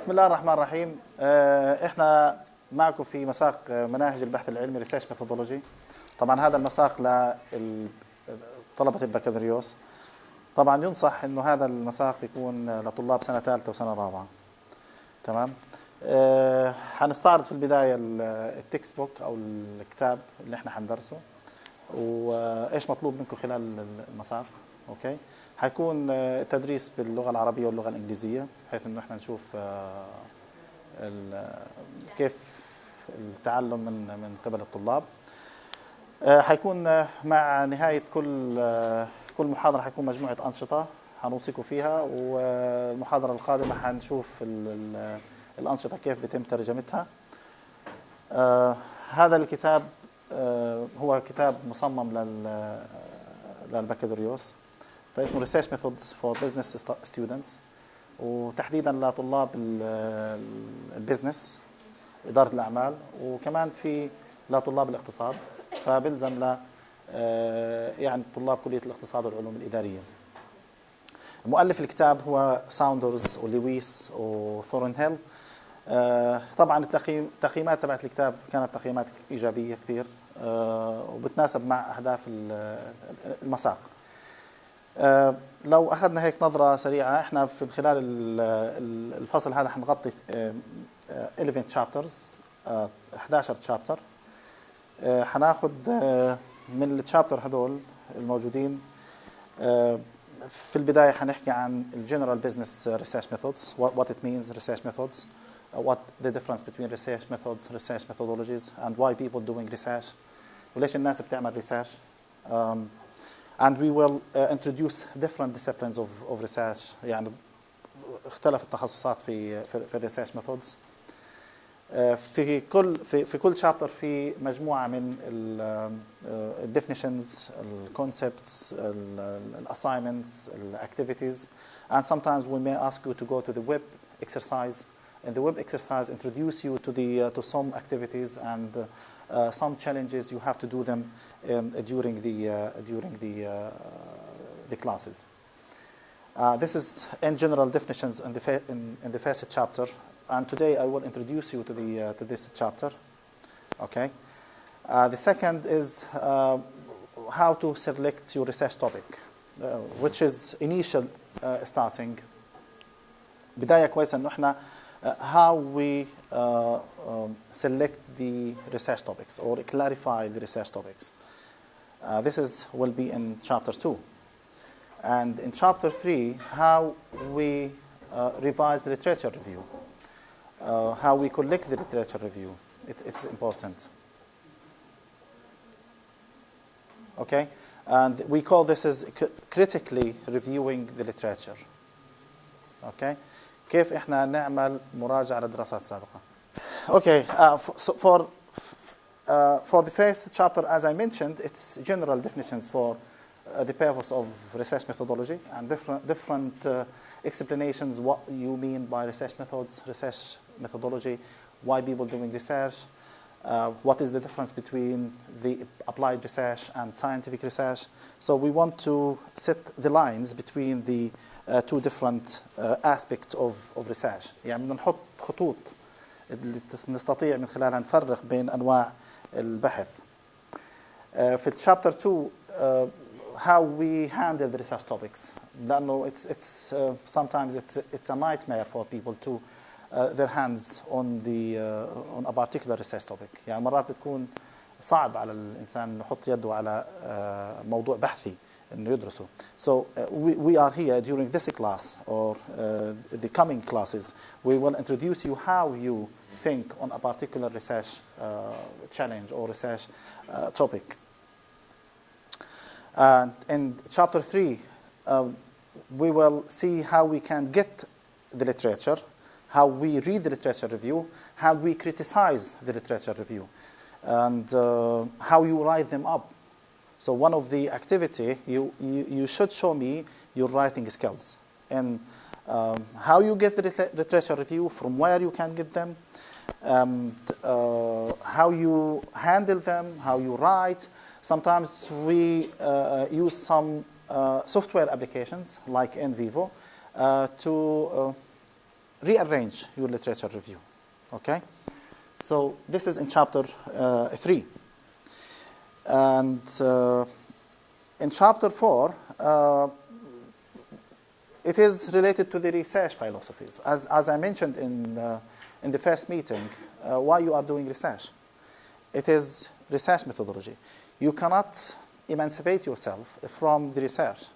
بسم الله الرحمن الرحيم. احنا معكم في مساق مناهج البحث العلمي ريسيرش ميثودولوجي. طبعا هذا المساق لطلبة البكالوريوس. طبعا ينصح انه هذا المساق يكون لطلاب سنة ثالثة وسنة رابعة. تمام. حنستعرض في البداية التكست بوك او الكتاب اللي احنا حندرسه وايش مطلوب منكم خلال المساق. اوكي. حيكون تدريس باللغة العربية واللغة الإنجليزية بحيث إنه إحنا نشوف كيف التعلم من قبل الطلاب. حيكون مع نهاية كل محاضرة حيكون مجموعة أنشطة حنوصيكم فيها، والمحاضرة القادمة حنشوف الأنشطة كيف بيتم ترجمتها. هذا الكتاب هو كتاب مصمم للبكالوريوس، فاسمه Research Methods for Business Students، وتحديدا لطلاب البزنس إدارة الأعمال، وكمان في لطلاب الاقتصاد، فبلزم يعني طلاب كلية الاقتصاد والعلوم الإدارية. مؤلف الكتاب هو ساوندرز ولويس وثورنهيل. طبعا التقييمات تبعت الكتاب كانت تقييمات إيجابية كثير وبتناسب مع أهداف المساق. لو أخذنا هيك نظرة سريعة، إحنا في خلال الفصل هذا حنغطي 11 chapters 11 chapter. حناخد من التشابتر هدول الموجودين. في البداية حنحكي عن general business research methods, what it means research methods, what the difference between research methods, research methodologies, and why people doing research, وليش الناس بتعمل research. And we will introduce different disciplines of research. يعني اختلف التخصصات في research methods. في كل chapter في مجموعة من definitions, concepts, assignments, activities, and sometimes we may ask you to go to the web exercise. And the web exercise introduce you to some activities and some challenges. You have to do them during the classes. This is in general definitions in the first chapter, and today I will introduce you to this chapter. Okay. The second is how to select your research topic, which is initial starting. بداية كويسة إنه إحنا how we select the research topics or clarify the research topics. This will be in chapter 2. And in chapter 3, how we revise the literature review, how we collect the literature review. It's important. Okay? And we call this as critically reviewing the literature. Okay? كيف إحنا نعمل مراجعة لدراسات سابقة. Okay, for the first chapter, as I mentioned, it's general definitions for the purpose of research methodology and different explanations what you mean by research methods, research methodology, why people doing research, what is the difference between the applied research and scientific research. So we want to set the lines between the two different aspects of research. يعني بدنا نحط خطوط اللي نستطيع من خلالها نفرق بين أنواع البحث. في chapter 2 how we handle the research topics. لأنه it's sometimes it's a nightmare for people to their hands on a particular research topic. يعني مرات بتكون صعب على الإنسان إنه يحط يده على موضوع بحثي إنه يدرسه. So we are here during this class or the coming classes. We will introduce you how you think on a particular research challenge or research topic. And in chapter 3, we will see how we can get the literature, how we read the literature review, how we criticize the literature review, and how you write them up. So one of the activity, you should show me your writing skills and how you get the literature review, from where you can get them, how you handle them, how you write. Sometimes we use some software applications like NVivo to rearrange your literature review. Okay? So this is in chapter 3. And in chapter 4, it is related to the research philosophies. As I mentioned in the first meeting, why you are doing research. It is research methodology. You cannot emancipate yourself from the research.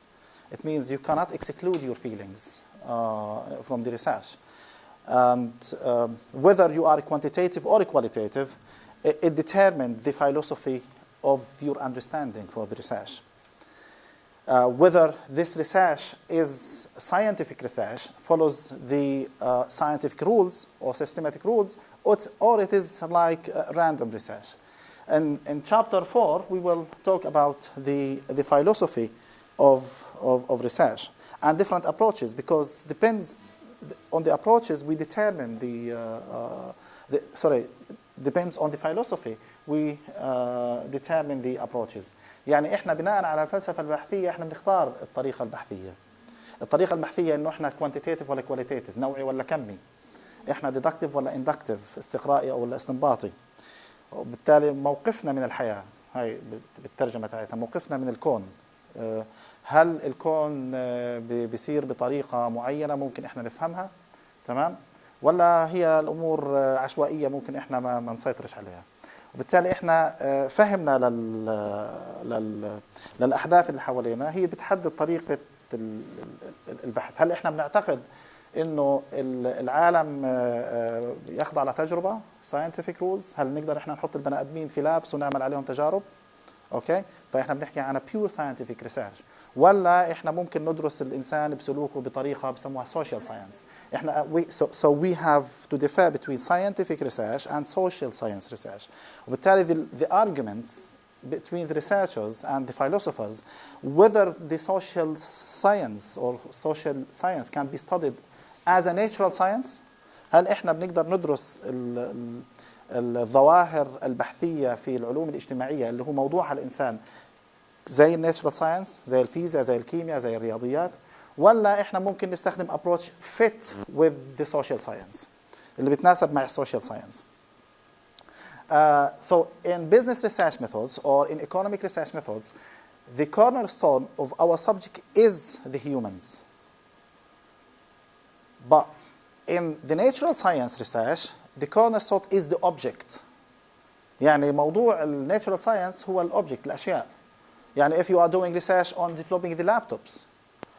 It means you cannot exclude your feelings from the research. And whether you are quantitative or qualitative, it determines the philosophy of your understanding for the research. Whether this research is scientific research, follows the scientific rules or systematic rules, or it is like random research. And in chapter 4, we will talk about the philosophy of research and different approaches, because depends on the approaches we determine depends on the philosophy we determine the approaches. يعني احنا بناء على الفلسفه البحثيه احنا بنختار الطريقه البحثيه. الطريقه البحثيه انه احنا كوانتيتيف ولا كواليتيتيف، نوعي ولا كمي، احنا ديدكتيف ولا اندكتيف، استقرائي او ولا استنباطي. وبالتالي موقفنا من الحياه، هاي بالترجمه تاعتها، موقفنا من الكون. هل الكون بيصير بطريقه معينه ممكن احنا نفهمها، تمام؟ ولا هي الامور عشوائيه ممكن احنا ما نسيطرش عليها. وبالتالي احنا فهمنا للاحداث اللي حوالينا هي بتحدد طريقه البحث. هل احنا بنعتقد انه العالم يخضع لتجربه scientific rules؟ هل نقدر احنا نحط البني ادمين في لابس ونعمل عليهم تجارب؟ اوكي، فاحنا بنحكي عن pure scientific research. ولا احنا ممكن ندرس الانسان بسلوكه بطريقه بسموها social science. احنا so we have to differ between scientific research and social science research. وبالتالي the arguments between the researchers and the philosophers whether the social science or social science can be studied as a natural science. هل احنا بنقدر ندرس الظواهر البحثيه في العلوم الاجتماعيه اللي هو موضوعها الانسان زي الناتشرال ساينس، زي الفيزياء، زي الكيمياء، زي الرياضيات، ولا احنا ممكن نستخدم approach fit with the social science اللي بتناسب مع السوشيال ساينس. So in business research methods or in economic research methods, the cornerstone of our subject is the humans. But in the natural science research, the cornerstone is the object. يعني موضوع الناتشرال ساينس هو الأوبجكت، الأشياء. يعني if you are doing research on developing the laptops،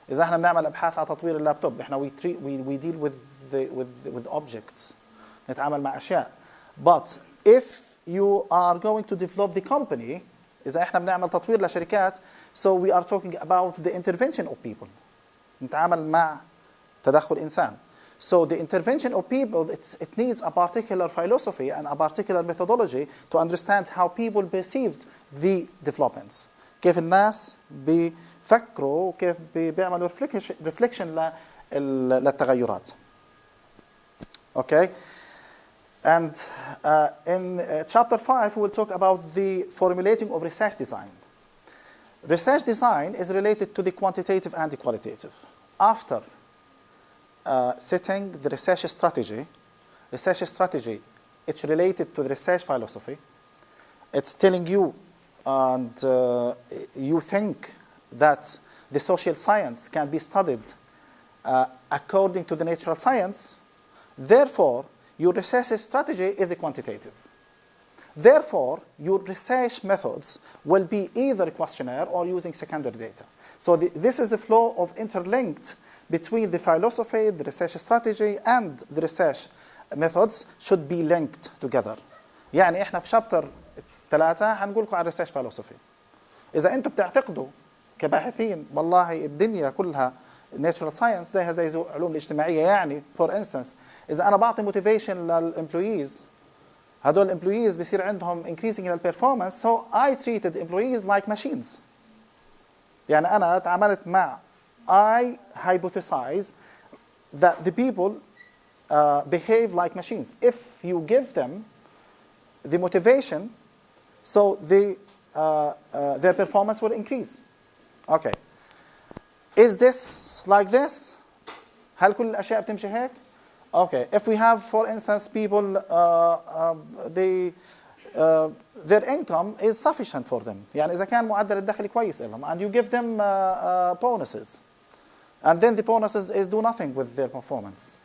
إذا احنا بنعمل أبحاث على تطوير اللابتوب، احنا we deal with objects، نتعامل مع أشياء. But if you are going to develop the company، إذا احنا بنعمل تطوير لشركات، so we are talking about the intervention of people، نتعامل مع تدخل إنسان. So the intervention of people, it needs a particular philosophy and a particular methodology to understand how people perceived the developments. كيف الناس بيفكروا وكيف بيعملوا reflection للتغيرات. Okay, and in chapter 5 we will talk about the formulating of research design. Research design is related to the quantitative and the qualitative. After setting the research strategy, it's related to the research philosophy. It's telling you, and you think that the social science can be studied according to the natural science. Therefore, your research strategy is a quantitative. Therefore, your research methods will be either questionnaire or using secondary data. So this is a flow of interlinked between the philosophy, the research strategy, and the research methods should be linked together. يعني احنا في شابتر 3 هنقول لكم عن research philosophy. إذا أنتم بتعتقدوا كباحثين والله الدنيا كلها natural science زيها زي العلوم الاجتماعية، يعني for instance إذا أنا بعطي motivation للemployees، هدول الemployees بيصير عندهم increasing in performance، so I treated employees like machines. يعني أنا تعاملت مع I hypothesize that the people behave like machines. If you give them the motivation, so their performance will increase. Okay. Is this like this? هل كل الأشياء بتمشي هيك؟ Okay, if we have, for instance, people, their income is sufficient for them. يعني إذا كان معدل الدخل كويس لهم, and you give them bonuses, and then the bonuses do nothing with their performance.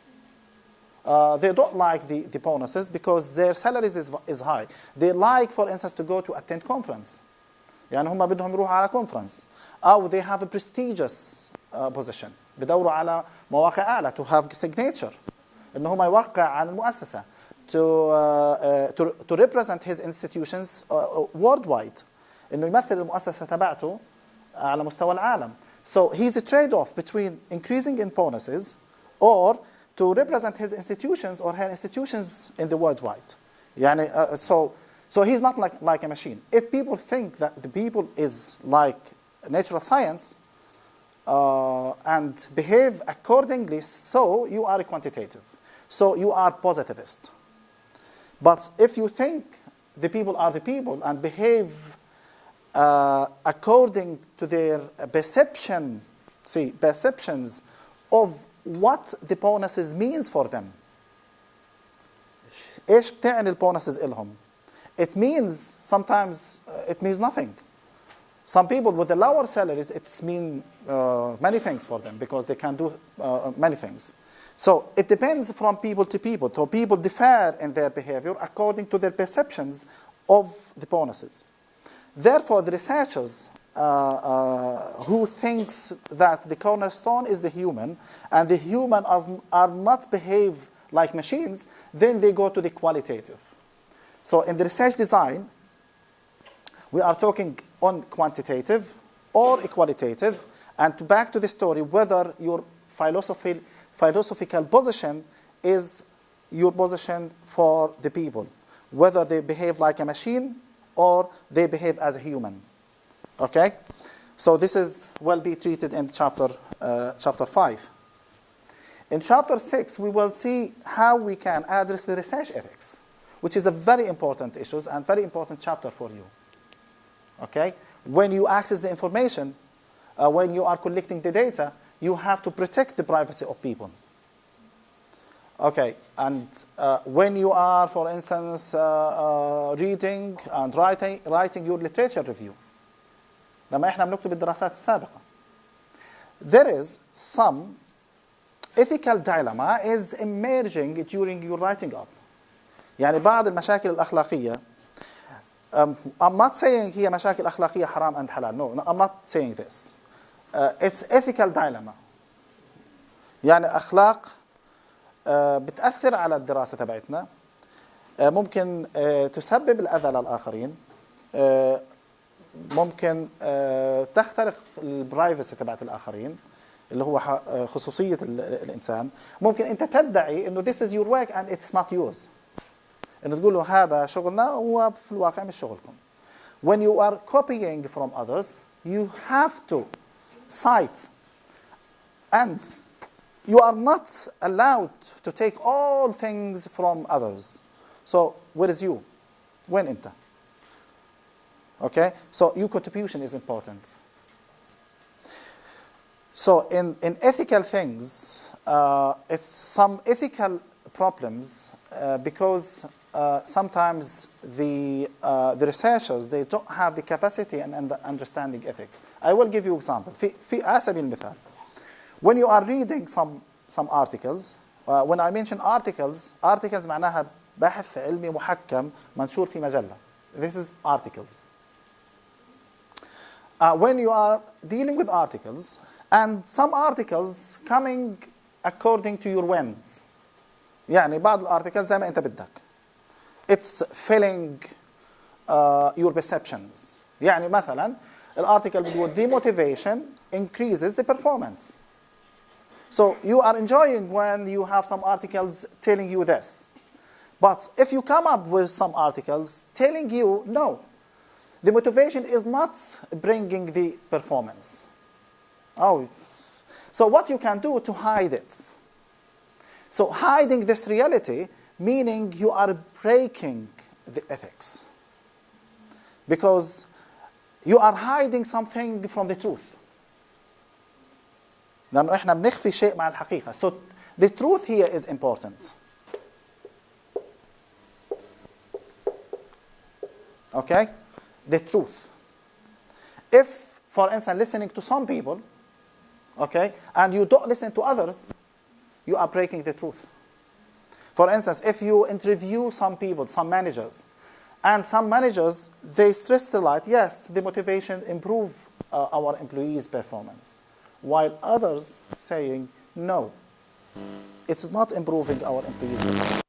They don't like the bonuses because their salaries is high. They like, for instance, to go to attend conference. يعني هم بدهم يروحوا على conference. أو they have a prestigious position. بدوروا على مواقع أعلى to have signature. إنه هم يوقع عن المؤسسة. To represent his institutions worldwide. إنه يمثل المؤسسة تبعته على مستوى العالم. So he's a trade-off between increasing in bonuses or to represent his institutions or her institutions in the worldwide. يعني, so he's not like a machine. If people think that the people is like natural science and behave accordingly, so you are a quantitative. So you are positivist. But if you think the people are the people and behave according to their perceptions of what the bonuses means for them. إيش بتعني البونسز إلهم? It means sometimes it means nothing. Some people with the lower salaries, it means many things for them because they can do many things. So it depends from people to people. So people differ in their behavior according to their perceptions of the bonuses. Therefore, the researchers who thinks that the cornerstone is the human and the human are not behave like machines, then they go to the qualitative. So in the research design, we are talking on quantitative or qualitative, and back to the story, whether your philosophical position is your position for the people, whether they behave like a machine or they behave as a human. Okay? So this will be treated in chapter 5. In chapter 6, we will see how we can address the research ethics, which is a very important issue and very important chapter for you. Okay? When you access the information, when you are collecting the data, you have to protect the privacy of people. Okay, and when you are, for instance, reading and writing your literature review, لما احنا بنكتب الدراسات السابقة, there is some ethical dilemma is emerging during your writing up. يعني بعض المشاكل الأخلاقية, I'm not saying هي مشاكل أخلاقية حرام and halal. No, I'm not saying this. It's ethical dilemma. يعني أخلاق بتأثر على الدراسة تبعتنا, ممكن تسبب الأذى للآخرين, ممكن تخترق البرايفسي تبعت الآخرين اللي هو خصوصية الإنسان. ممكن أنت تدعي إنه this is your work and it's not yours, إنه تقول له هذا شغلنا هو في الواقع مش شغلكم. When you are copying from others, you have to cite, and you are not allowed to take all things from others. So where is you? When أنت? Okay, so your contribution is important. So in ethical things, it's some ethical problems because sometimes the researchers, they don't have the capacity and understanding ethics. I will give you example. في على سبيل المثال, when you are reading some articles, when I mention articles معناها بحث علمي محكم منشور في مجلة. This is articles. When you are dealing with articles, and some articles coming according to your whims, يعني بعض الارتكلز زي ما انت بدك, it's filling your perceptions. يعني مثلا الارتكل بيقول the motivation increases the performance. So you are enjoying when you have some articles telling you this. But if you come up with some articles telling you no, the motivation is not bringing the performance. Oh, so what you can do to hide it? So hiding this reality, meaning you are breaking the ethics. Because you are hiding something from the truth. لأنه إحنا بنخفي شيء مع الحقيقة. So The truth here is important. Okay? The truth. If, for instance, listening to some people, okay, and you don't listen to others, you are breaking the truth. For instance, if you interview some people, some managers, and some managers, they stress the light, yes, the motivation improve our employees' performance, while others saying, no, it's not improving our employees' performance.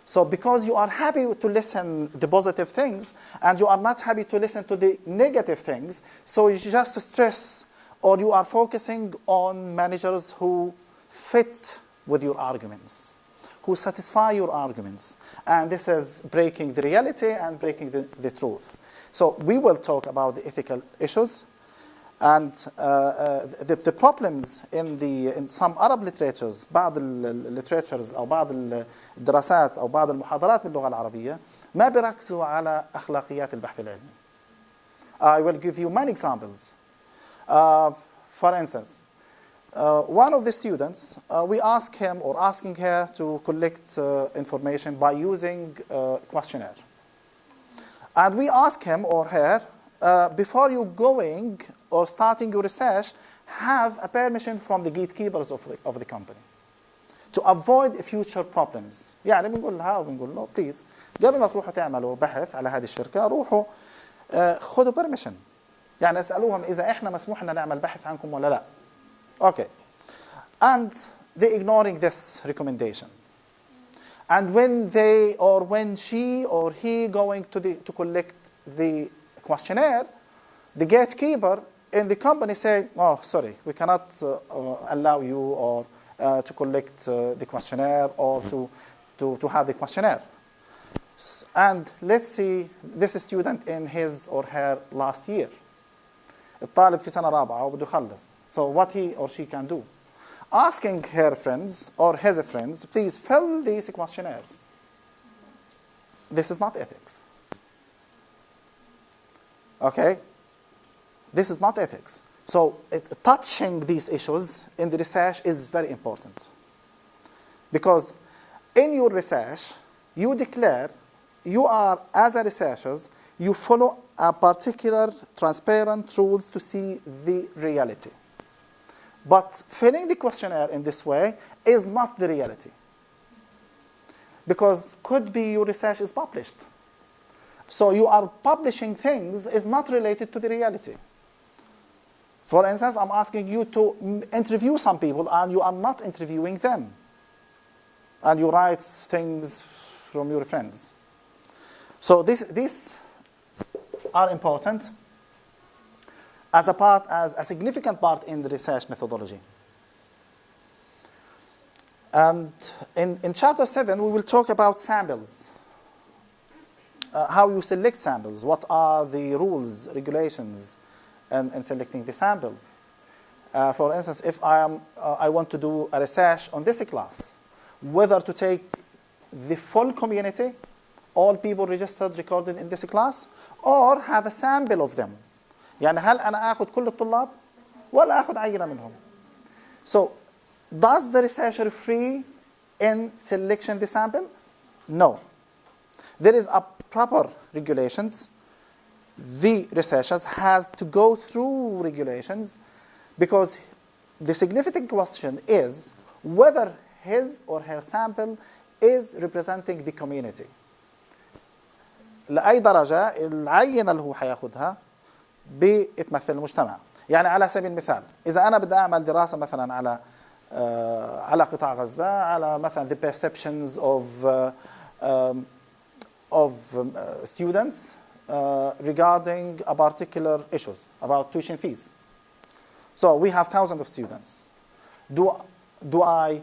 So because you are happy to listen to the positive things, and you are not happy to listen to the negative things, so you just stress, or you are focusing on managers who fit with your arguments, who satisfy your arguments. And this is breaking the reality and breaking the truth. So we will talk about the ethical issues and the problems in some Arab literatures. بعض الليتراتشرز أو بعض الدراسات أو بعض المحاضرات باللغة العربية ما بيركزوا على أخلاقيات البحث العلمي. I will give you many examples. For instance, one of the students, we ask him or asking her to collect information by using a questionnaire. And we ask him or her, before you going or starting your research, have a permission from the gatekeepers of the company to avoid future problems. يعني بنقول لها وبنقول له please قبل ما تروحوا تعملوا بحث على هذه الشركة روحوا خذوا permission. يعني اسألوهم إذا إحنا مسموح لنا نعمل بحث عنكم ولا لا. Okay. And they ignoring this recommendation. And when they or when she or he going to collect the questionnaire, the gatekeeper in the company say, oh, sorry, we cannot allow you or to collect the questionnaire or to have the questionnaire. And let's see this student in his or her last year. الطالب في سنة رابعة وبده يخلص. So what he or she can do? Asking her friends or his friends, please fill these questionnaires. This is not ethics. Okay? This is not ethics. So touching these issues in the research is very important. Because in your research, you declare, you are, as a researcher, you follow a particular transparent rules to see the reality. But filling the questionnaire in this way is not the reality. Because could be your research is published. So you are publishing things is not related to the reality. For instance, I'm asking you to interview some people and you are not interviewing them. And you write things from your friends. So these are important as a significant part in the research methodology. And in chapter 7, we will talk about samples. How you select samples. What are the rules, regulations in selecting the sample. For instance, if I want to do a research on this class, whether to take the full community, all people registered, recorded in this class, or have a sample of them. يعني هل أنا آخذ كل الطلاب ولا آخذ عينة منهم? So, does the researcher free in selection the sample? No. There is a proper regulations. The researchers has to go through regulations because the significant question is whether his or her sample is representing the community. لأي درجة العينة اللي هو حياخدها بتمثل المجتمع. يعني على سبيل المثال إذا أنا بدي أعمل دراسة مثلا على قطاع غزة على مثلا the perceptions of students regarding a particular issues about tuition fees. So we have thousands of students. Do I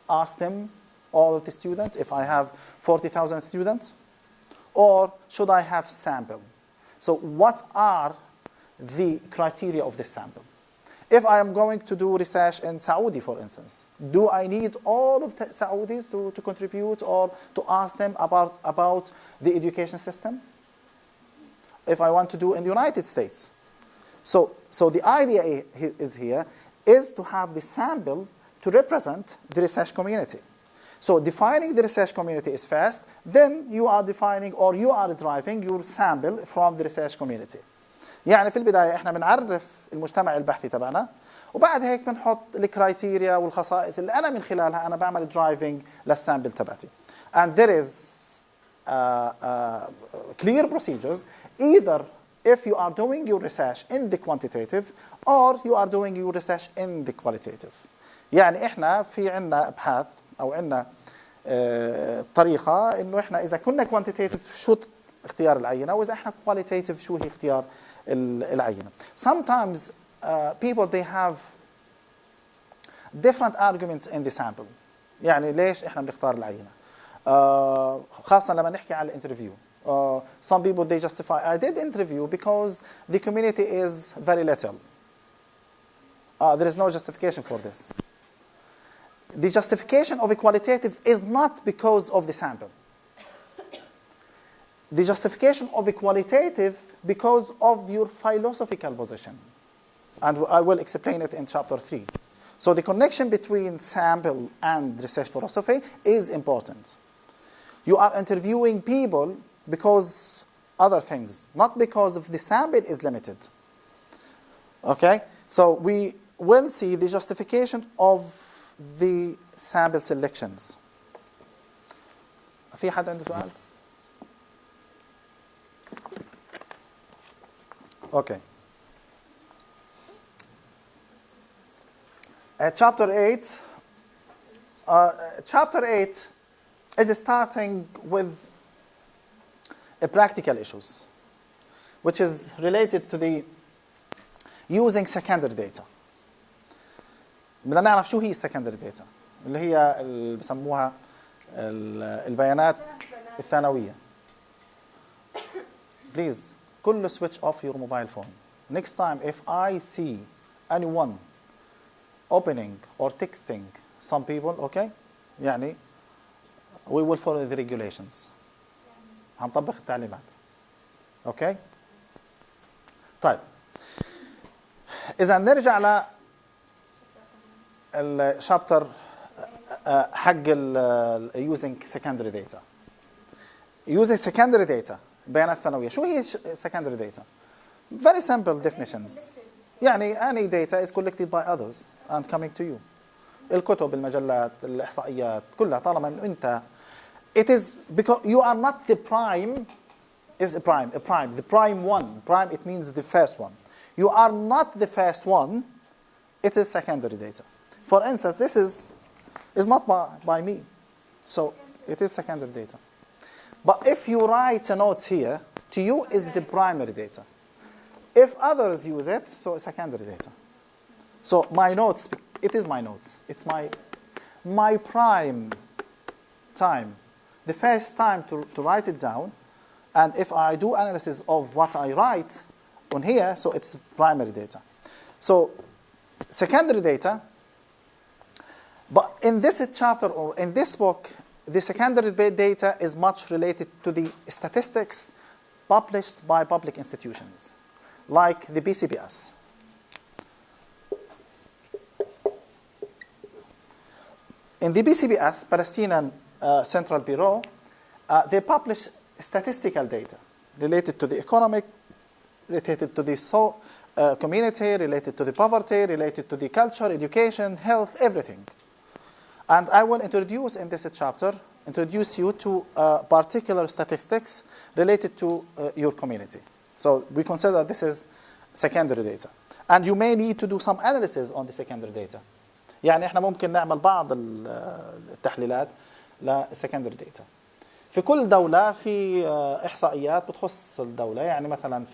ask them, all of the students, if I have 40,000 students? Or should I have sample? So what are the criteria of this sample? If I am going to do research in Saudi, for instance, do I need all of the Saudis to contribute or to ask them about the education system? If I want to do in the United States. So the idea is here is to have the sample to represent the research community. So defining the research community is first, then you are defining or you are driving your sample from the research community. يعني في البداية احنا بنعرف المجتمع البحثي تبعنا وبعد هيك بنحط الكرايتيريا والخصائص اللي أنا من خلالها أنا بعمل driving للسامبل تبعتي. And there is clear procedures either if you are doing your research in the quantitative or you are doing your research in the qualitative. يعني احنا في عنا ابحاث او عنا طريقه انه احنا اذا كنا quantitative شو اختيار العينه واذا احنا qualitative شو هي اختيار العينه. Sometimes people they have different arguments in the sample. يعني ليش احنا بنختار العينه؟ خاصه لما نحكي على الانترفيو. Some people they justify I did interview because the community is very little. There is no justification for this. The justification of a qualitative is not because of the sample. The justification of a qualitative because of your philosophical position. And I will explain it in chapter 3. So the connection between sample and research philosophy is important. You are interviewing people because other things, not because of the sample is limited. Okay? So we will see the justification of the sample selections. في حد عنده سؤال؟ Okay. Chapter 8. Chapter 8 is starting with practical issues, which is related to the using secondary data. بدنا نعرف شو هي secondary data اللي هي اللي بسموها البيانات الثانوية. Please, كل switch off your mobile phone. Next time, if I see anyone opening or texting some people, okay, يعني we will follow the regulations. هنطبق التعليمات. Okay. طيب. إذا نرجع ل الشابتر حق using secondary data. Using secondary data بيانات ثانوية. شو هي secondary data? Very simple definitions. يعني any data is collected by others and coming to you. الكتب، المجلات، الإحصائيات كلها طالما إنه أنت it is because you are not the prime is a prime the prime one. Prime it means the first one. You are not the first one. It is secondary data. For instance, this is not by me. So it is secondary data. But if you write a notes here, to you is the primary data. If others use it, so it's secondary data. So my notes, it is my notes. It's my prime time. The first time to write it down. And if I do analysis of what I write on here, so it's primary data. So secondary data. But in this chapter or in this book, the secondary data is much related to the statistics published by public institutions, like the BCBS. In the BCBS, Palestinian Central Bureau, they publish statistical data related to the economic, related to the community, related to the poverty, related to the culture, education, health, everything. And I will introduce in this chapter, introduce you to particular statistics related to your community. So we consider this is secondary data. And you may need to do some analysis on the secondary data. يعني احنا ممكن نعمل بعض التحليلات للسكندري داتا. في كل دولة في إحصائيات بتخص الدولة. يعني مثلا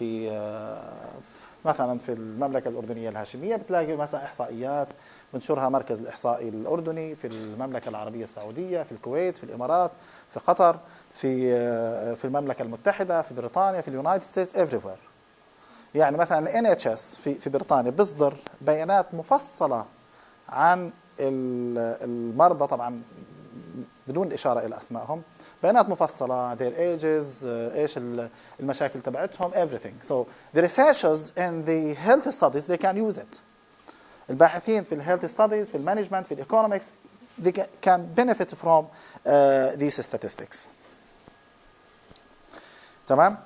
في المملكة الأردنية الهاشمية بتلاقي مثلا إحصائيات بنشرها مركز الإحصائي الأردني، في المملكة العربية السعودية، في الكويت، في الإمارات، في قطر، في المملكة المتحدة، في بريطانيا، في اليونايتد ستيتس، everywhere. يعني مثلا NHS في بريطانيا بيصدر بيانات مفصلة عن المرضى، طبعا بدون الإشارة إلى أسمائهم، بيانات مفصلة their ages، إيش المشاكل تبعتهم، everything. So the researchers in the health studies they can use it. الباحثين في الهيلث ستاديز، في المانجمنت، في الايكونومكس they can benefit from these statistics. تمام.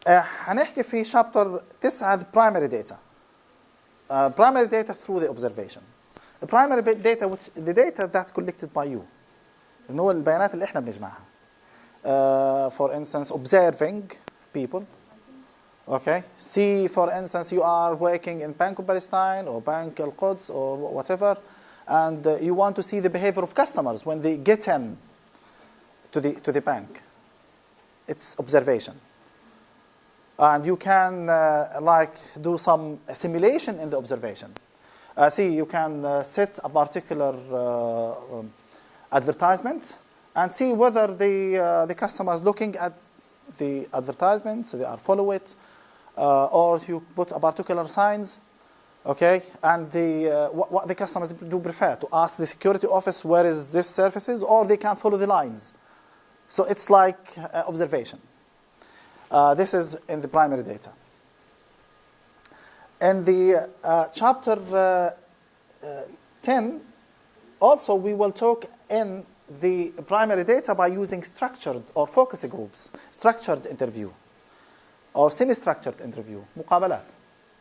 هنحكي في شابتر 9 primary data. Primary data through the observation. The primary data which the data that's collected by you. إنه هو البيانات اللي إحنا بنجمعها. For instance, observing people. Okay. See, for instance, you are working in Bank of Palestine or Bank Al Quds or whatever, and you want to see the behavior of customers when they get in to the bank. It's observation. And you can like do some simulation in the observation. See, you can set a particular advertisement and see whether the customer is looking at the advertisement, so they are follow it, or you put a particular signs, okay, and what the customers do prefer to ask the security office where is this services, or they can follow the lines. So it's like observation. This is in the primary data. In the chapter 10, also we will talk in the primary data by using structured or focus groups, structured interview or semi-structured interview, مقابلات.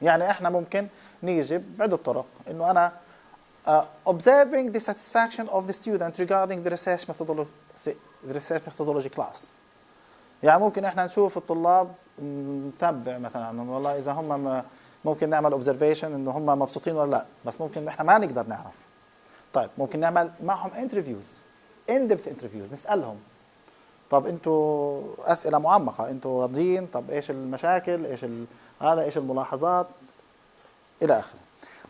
يعني احنا ممكن نيجي بعدة طرق انه انا observing the satisfaction of the student regarding the research methodology class. يعني ممكن احنا نشوف الطلاب نتبع مثلا انه والله اذا هم ممكن نعمل observation انه هم مبسوطين ولا لا، بس ممكن احنا ما نقدر نعرف. طيب ممكن نعمل معهم interviews, in-depth interviews، نسألهم طب انتوا اسئله معمقه، انتوا راضيين؟ طب ايش المشاكل؟ ايش هذا؟ ايش الملاحظات؟ الى اخره.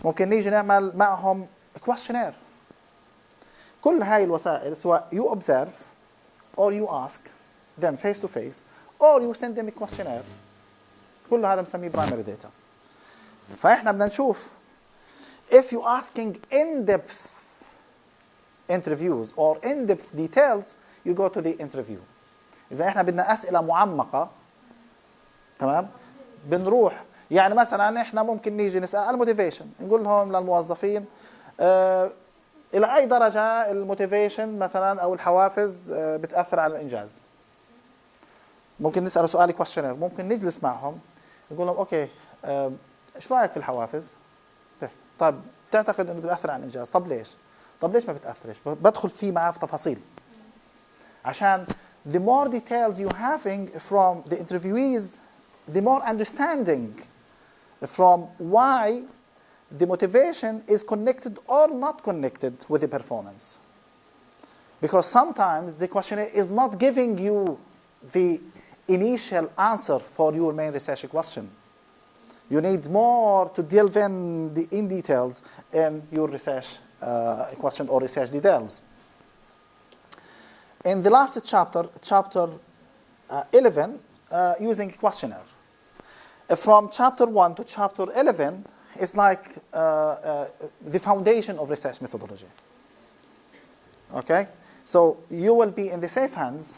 ممكن نيجي نعمل معهم questionnaire. كل هاي الوسائل سواء you observe or you ask them face to face or you send them a questionnaire، كل هذا بنسميه primary data. فاحنا بدنا نشوف if you asking in-depth interviews or in-depth details you go to the interview. إذا إحنا بدنا أسئلة معمقة، تمام، بنروح يعني مثلا إحنا ممكن نيجي نسأل على الموتيفيشن، نقول لهم للموظفين إلى أي درجة الموتيفيشن مثلا أو الحوافز بتأثر على الإنجاز. ممكن نسأله سؤال كويشنير، ممكن نجلس معهم نقول لهم أوكي إيش رأيك في الحوافز؟ طيب تعتقد إنه بتأثر على الإنجاز؟ طب ليش؟ طب ليش ما بتأثرش؟ بدخل فيه معاه في تفاصيل عشان the more details you having from the interviewees, the more understanding from why the motivation is connected or not connected with the performance. Because sometimes the questionnaire is not giving you the initial answer for your main research question. You need more to delve in details in your research question or research details. In the last chapter, chapter 11, using questionnaire. From chapter 1 to chapter 11 is like the foundation of research methodology. Okay? So you will be in the safe hands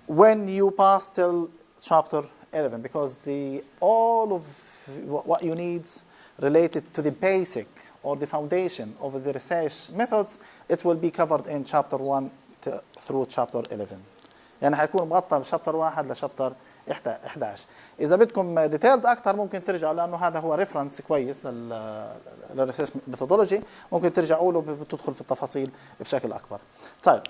when you pass till chapter 11, because all of what you need related to the basic or the foundation of the research methods, it will be covered in chapter 1 through chapter 11. يعني حيكون مغطى من شابتر 1 لشابتر 11. إذا بدكم ديتيلد أكثر ممكن ترجعوا، لأنه هذا هو ريفرنس كويس للريسيرش ميثودولوجي، ممكن ترجعوا له بتدخل في التفاصيل بشكل أكبر. طيب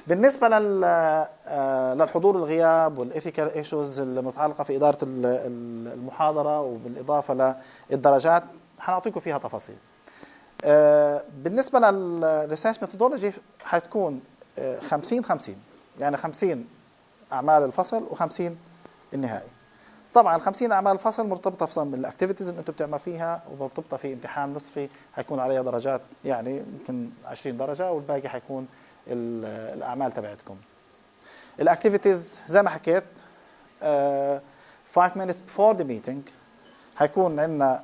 بالنسبة للحضور والغياب والإيثيكال إيشوز المتعلقة في إدارة المحاضرة وبالإضافة للدرجات حنعطيكم فيها تفاصيل. بالنسبة للريسيرش ميثودولوجي حتكون 50-50، يعني 50 أعمال الفصل و50 النهائي. طبعا 50 أعمال الفصل مرتبطة في من الأكتيفيتيز اللي أنتم بتعمل فيها، ومرتبطة في امتحان نصفي حيكون عليها درجات، يعني يمكن 20 درجة، والباقي حيكون الأعمال تبعتكم. الأكتيفيتيز زي ما حكيت 5 minutes before the meeting حيكون عندنا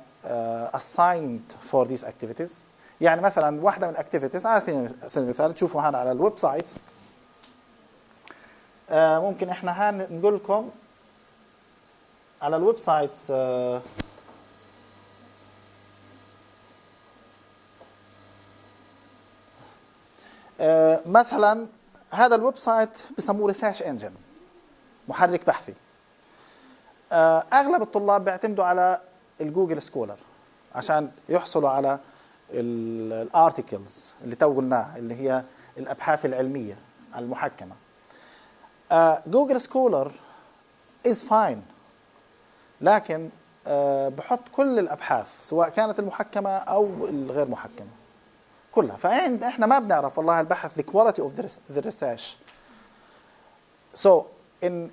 assigned for these activities. يعني مثلا واحدة من الأكتيفيتيز على سبيل المثال تشوفوا هنا على الويب سايت، ممكن احنا نقول لكم على الويب سايت مثلا هذا الويب سايت بسموه ريسيرش انجن، محرك بحثي. اغلب الطلاب بيعتمدوا على الجوجل سكولر عشان يحصلوا على الارتكلز اللي تو قلناها، اللي هي الابحاث العلميه المحكمه. جوجل سكولر is fine، لكن بحط كل الابحاث سواء كانت المحكمه او الغير محكمه كلها. فاحنا ما بنعرف والله البحث the quality of the research. So in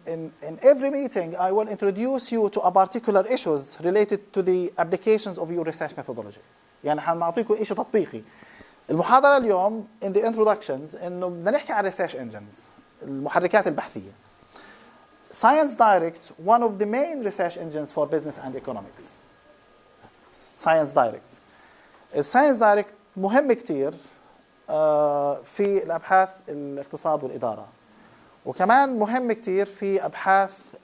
every meeting I will introduce you to a particular issues related to the applications of your research methodology. يعني حنعطيكم شيء تطبيقي. المحاضرة اليوم in the introductions إنه بدنا نحكي عن research engines، المحركات البحثية. Science Direct, one of the main research engines for business and economics. Science Direct. Science Direct مهم كتير في الأبحاث الاقتصاد والإدارة، وكمان مهم كتير في أبحاث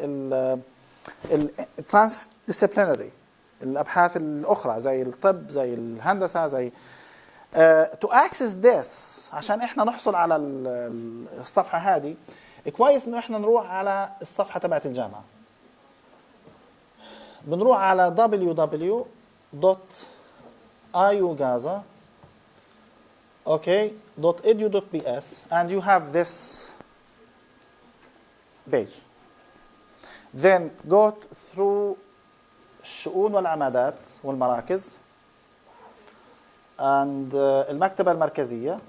transdisciplinary، الأبحاث الأخرى زي الطب زي الهندسة زي to access this. عشان إحنا نحصل على الصفحة هذه كويس إنه إحنا نروح على الصفحة تبعت الجامعة. بنروح على www.iugaza.edu.bs and you have this page. Then go through الشؤون والعمادات والمراكز and المكتبة المركزية.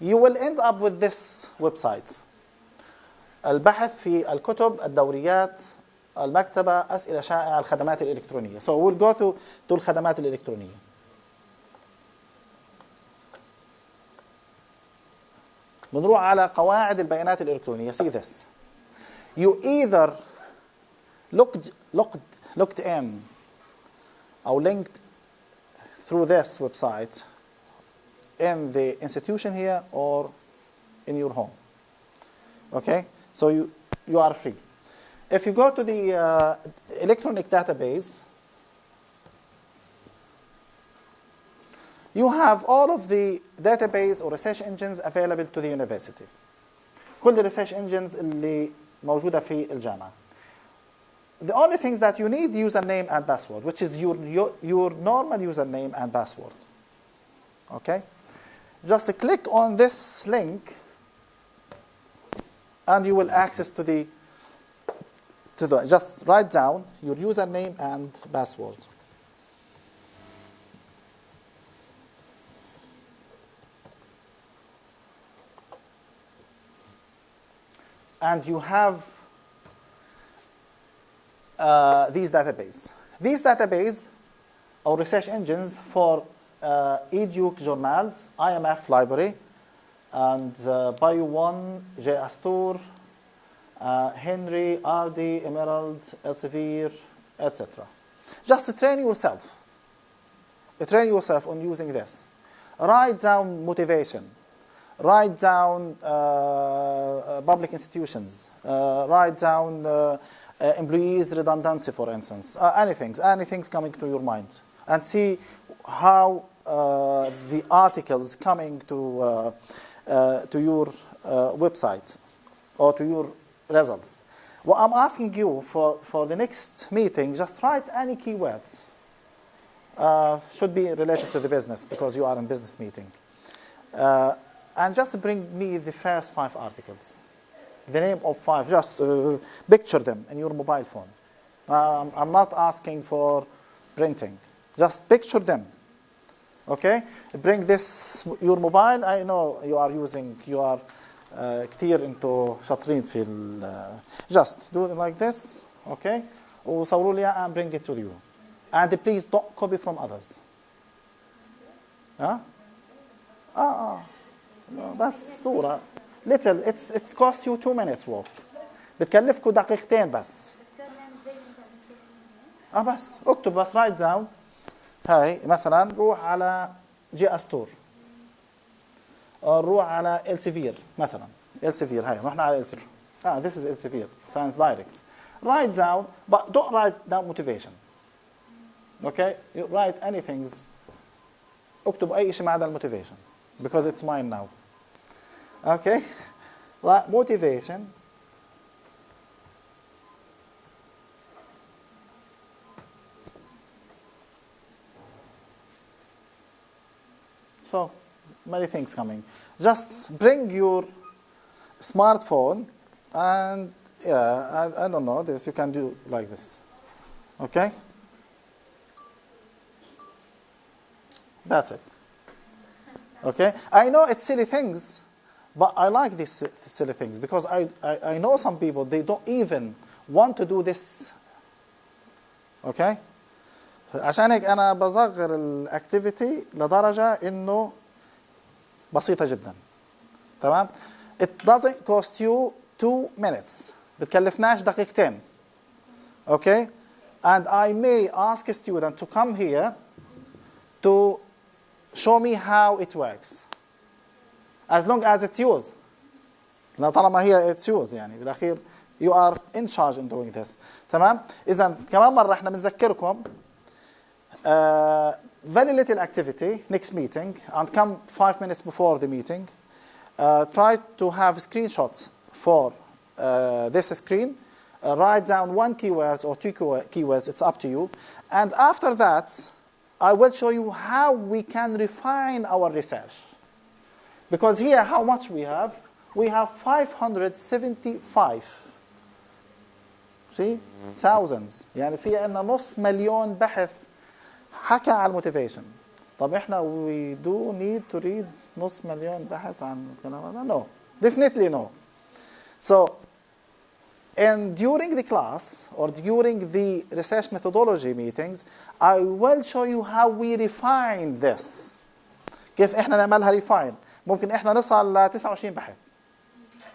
You will end up with this website. البحث في الكتب، الدوريات، المكتبة، أسئلة شائعة، الخدمات الإلكترونية. So we'll go through الخدمات الإلكترونية. بنروح على قواعد البيانات الإلكترونية. See this. You either looked in or linked through this website in the institution here or in your home. Okay? So you are free. If you go to the electronic database, you have all of the database or research engines available to the university. كل research engines اللي موجودة في الجامعة. The only things that you need username and password, which is your normal username and password. Okay? Just click on this link and you will access to the just write down your username and password. And you have these database. These database or research engines for eDuke journals, IMF library, and Bio1, J. Astor, Henry, RD, Emerald, Elsevier, etc. Just train yourself. Train yourself on using this. Write down motivation. Write down public institutions. Write down employees redundancy, for instance. Anything's coming to your mind. And see how the articles coming to your website or to your results. What I'm asking you for the next meeting, just write any keywords. Should be related to the business because you are in business meeting. And just bring me the first 5 articles. The name of 5, just picture them in your mobile phone. I'm not asking for printing. Just picture them. Okay? Bring this, your mobile. I know you are كتير انتو شاطرين في just do it like this. Okay? وصوروا لي and bring it to you. And please don't copy from others. بس صورة little it's cost you 2 minutes work. بتكلفكوا دقيقتين بس. بس اكتب بس write down. هاي مثلا روح على جي أستور. نروح على Elsevier مثلا. Elsevier هاي رحنا على Elsevier. This is Elsevier. Science Direct. Write down, but don't write down motivation. Okay? You write anything. اكتب أي شيء ما عدا الموتيفيشن. Because it's mine now. Okay, motivation. So many things coming. Just bring your smartphone and yeah, I don't know this. You can do like this. Okay. That's it. Okay. I know it's silly things, but I like these silly things because I know some people they don't even want to do this. Okay. عشان هيك أنا بصغر الأكتيفيتي لدرجة إنه بسيطة جدا. تمام؟ It doesn't cost you 2 minutes. بتكلفناش دقيقتين. Okay? And I may ask a student to come here to show me how it works. As long as it's yours. طالما هي it's yours يعني بالأخير you are in charge in doing this. تمام؟ إذا كمان مرة إحنا بنذكركم very little activity next meeting and come 5 minutes before the meeting. Try to have screenshots for this screen. Write down 1 keyword or 2 keywords. It's up to you. And after that, I will show you how we can refine our research. Because here, how much we have? We have 575. See? Thousands. يعني في عندنا نص مليون بحث حكى على الموتيفيشن. طب احنا we do need to read نص مليون بحث عن الكلام هذا؟ No. Definitely no. So, and during the class or during the research methodology meetings, I will show you how we refine this. كيف احنا نعملها refine. ممكن احنا نصل ل 29 بحث.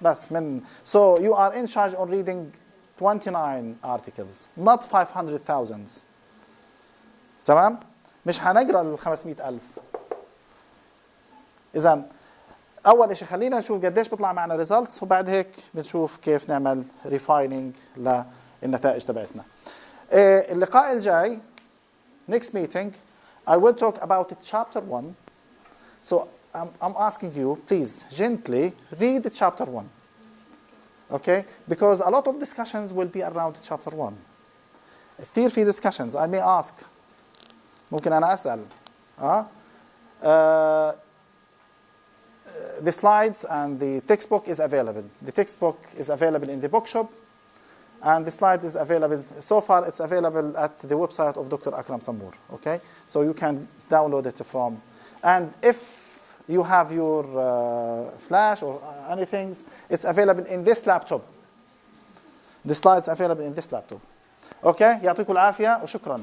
بس من so you are in charge on reading 29 articles, not 500,000. تمام؟ مش هنقرا ال 500,000. إذا أول شيء خلينا نشوف قديش بيطلع معنا results وبعد هيك بنشوف كيف نعمل refining للنتائج تبعتنا. اللقاء الجاي next meeting I will talk about chapter 1. So I'm asking you please gently read chapter 1. Okay? Because a lot of discussions will be around chapter 1. كثير في discussions. I may ask. ممكن أنا أسأل. The slides and the textbook is available. The textbook is available in the bookshop, and the slide is available. So far, it's available at the website of Dr. Akram Sammour. Okay, so you can download it from. And if you have your flash or anything, it's available in this laptop. The slides available in this laptop. Okay, يعطيكم العافية وشكرا.